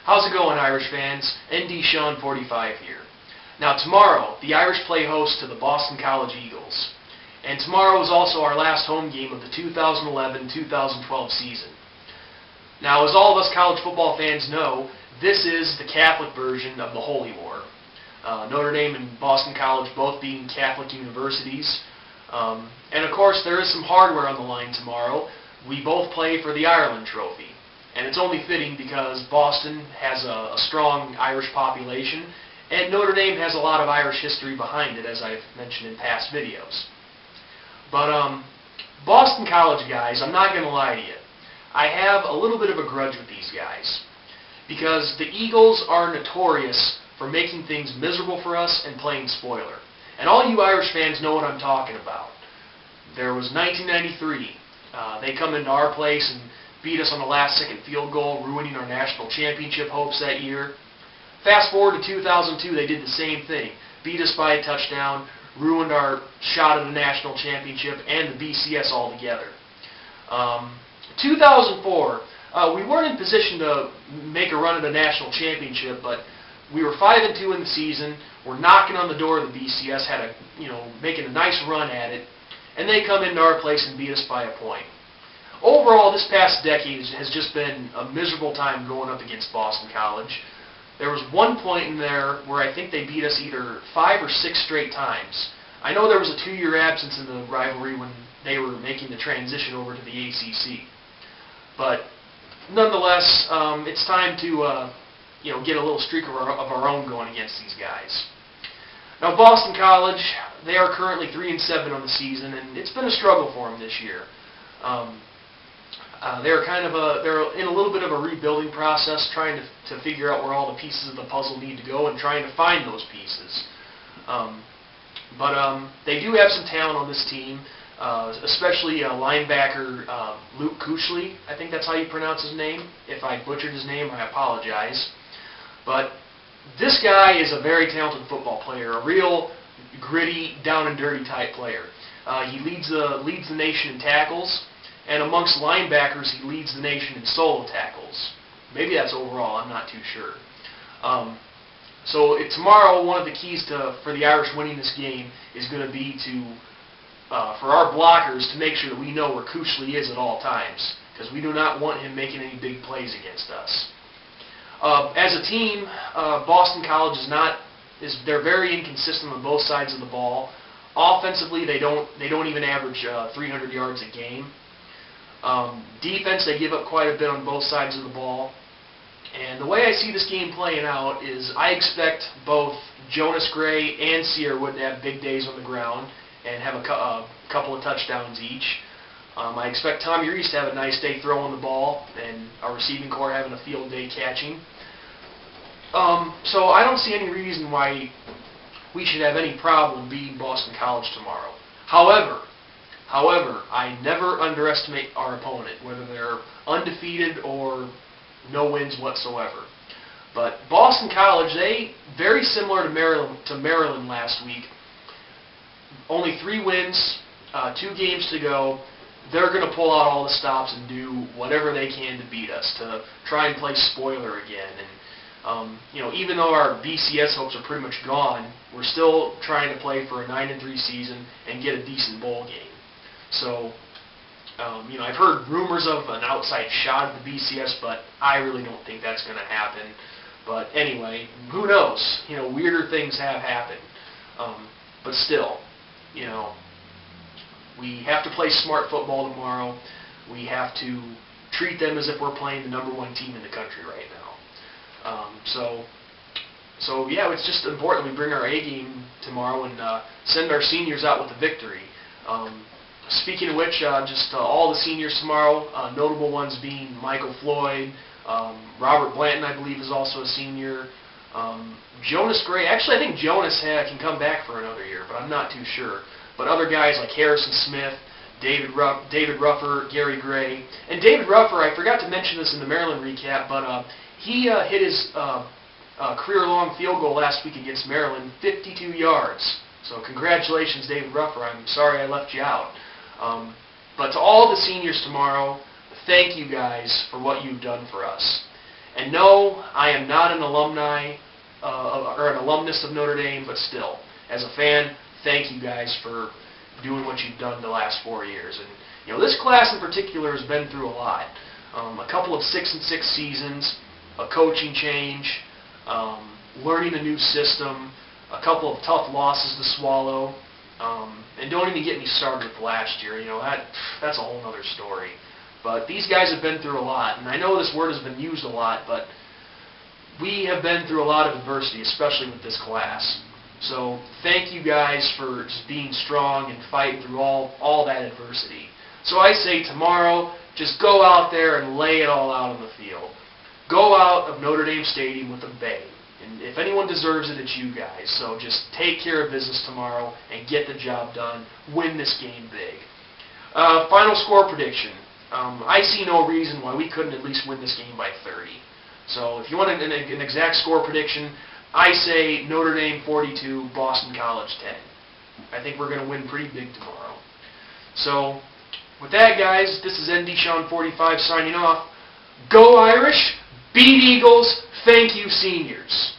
How's it going, Irish fans? ND Sean 45 here. Now tomorrow, the Irish play host to the Boston College Eagles. And tomorrow is also our last home game of the 2011-2012 season. Now, as all of us college football fans know, this is the Catholic version of the Holy War. Notre Dame and Boston College both being Catholic universities. And of course, there is some hardware on the line tomorrow. We both play for the Ireland Trophy. And it's only fitting because Boston has a strong Irish population, and Notre Dame has a lot of Irish history behind it, as I've mentioned in past videos. But Boston College guys, I'm not going to lie to you. I have a little bit of a grudge with these guys because the Eagles are notorious for making things miserable for us and playing spoiler. And all you Irish fans know what I'm talking about. There was 1993. They come into our place and beat us on the last-second field goal, ruining our national championship hopes that year. Fast forward to 2002, they did the same thing. Beat us by a touchdown, ruined our shot at the national championship and the BCS altogether. 2004, we weren't in position to make a run at a national championship, but we were 5-2 in the season. We're knocking on the door of the BCS, making a nice run at it, and they come into our place and beat us by a point. Overall, this past decade has just been a miserable time going up against Boston College. There was one point in there where I think they beat us either 5 or 6 straight times. I know there was a 2-year absence in the rivalry when they were making the transition over to the ACC. But nonetheless, it's time to get a little streak of our own going against these guys. Now, Boston College, they are currently 3-7 on the season, and it's been a struggle for them this year. They're in a little bit of a rebuilding process, trying to figure out where all the pieces of the puzzle need to go and trying to find those pieces. But they do have some talent on this team, especially linebacker Luke Kuechly. I think that's how you pronounce his name. If I butchered his name, I apologize. But this guy is a very talented football player, a real gritty, down-and-dirty type player. He leads the nation in tackles. And amongst linebackers, he leads the nation in solo tackles. Maybe that's overall, I'm not too sure. So tomorrow, one of the keys for the Irish winning this game is going to be for our blockers to make sure that we know where Kuechly is at all times, because we do not want him making any big plays against us. As a team, Boston College they're very inconsistent on both sides of the ball. Offensively, they don't even average 300 yards a game. Defense, they give up quite a bit on both sides of the ball. And the way I see this game playing out is I expect both Jonas Gray and Sierra Wood to have big days on the ground and have a couple of touchdowns each. I expect Tommy Reese to have a nice day throwing the ball and our receiving corps having a field day catching. So I don't see any reason why we should have any problem beating Boston College tomorrow. However, I never underestimate our opponent, whether they're undefeated or no wins whatsoever. But Boston College, they very similar to Maryland last week. Only 3 wins, 2 games to go. They're going to pull out all the stops and do whatever they can to beat us, to try and play spoiler again. And even though our BCS hopes are pretty much gone, we're still trying to play for a 9-3 season and get a decent bowl game. So, I've heard rumors of an outside shot at the BCS, but I really don't think that's going to happen. But anyway, who knows? Weirder things have happened. But still, we have to play smart football tomorrow. We have to treat them as if we're playing the #1 team in the country right now. So yeah, it's just important we bring our A game tomorrow and send our seniors out with a victory. Speaking of which, all the seniors tomorrow, notable ones being Michael Floyd, Robert Blanton, I believe, is also a senior. Jonas Gray, actually I think Jonas can come back for another year, but I'm not too sure. But other guys like Harrison Smith, David Ruffer, Gary Gray. And David Ruffer, I forgot to mention this in the Maryland recap, but he hit his career-long field goal last week against Maryland, 52 yards. So congratulations, David Ruffer. I'm sorry I left you out. But to all the seniors tomorrow, thank you guys for what you've done for us. And no, I am not an alumni or an alumnus of Notre Dame, but still, as a fan, thank you guys for doing what you've done the last 4 years. And this class in particular has been through a lot. A couple of 6-6 seasons, a coaching change, learning a new system, a couple of tough losses to swallow, and don't even get me started with last year. That's a whole other story. But these guys have been through a lot, and I know this word has been used a lot, but we have been through a lot of adversity, especially with this class. So thank you guys for just being strong and fighting through all that adversity. So I say tomorrow, just go out there and lay it all out on the field. Go out of Notre Dame Stadium with a bang. And if anyone deserves it, it's you guys. So just take care of business tomorrow and get the job done. Win this game big. Final score prediction. I see no reason why we couldn't at least win this game by 30. So if you want an exact score prediction, I say Notre Dame 42, Boston College 10. I think we're going to win pretty big tomorrow. So with that, guys, this is ND Sean 45 signing off. Go Irish! Beat Eagles! Thank you, seniors!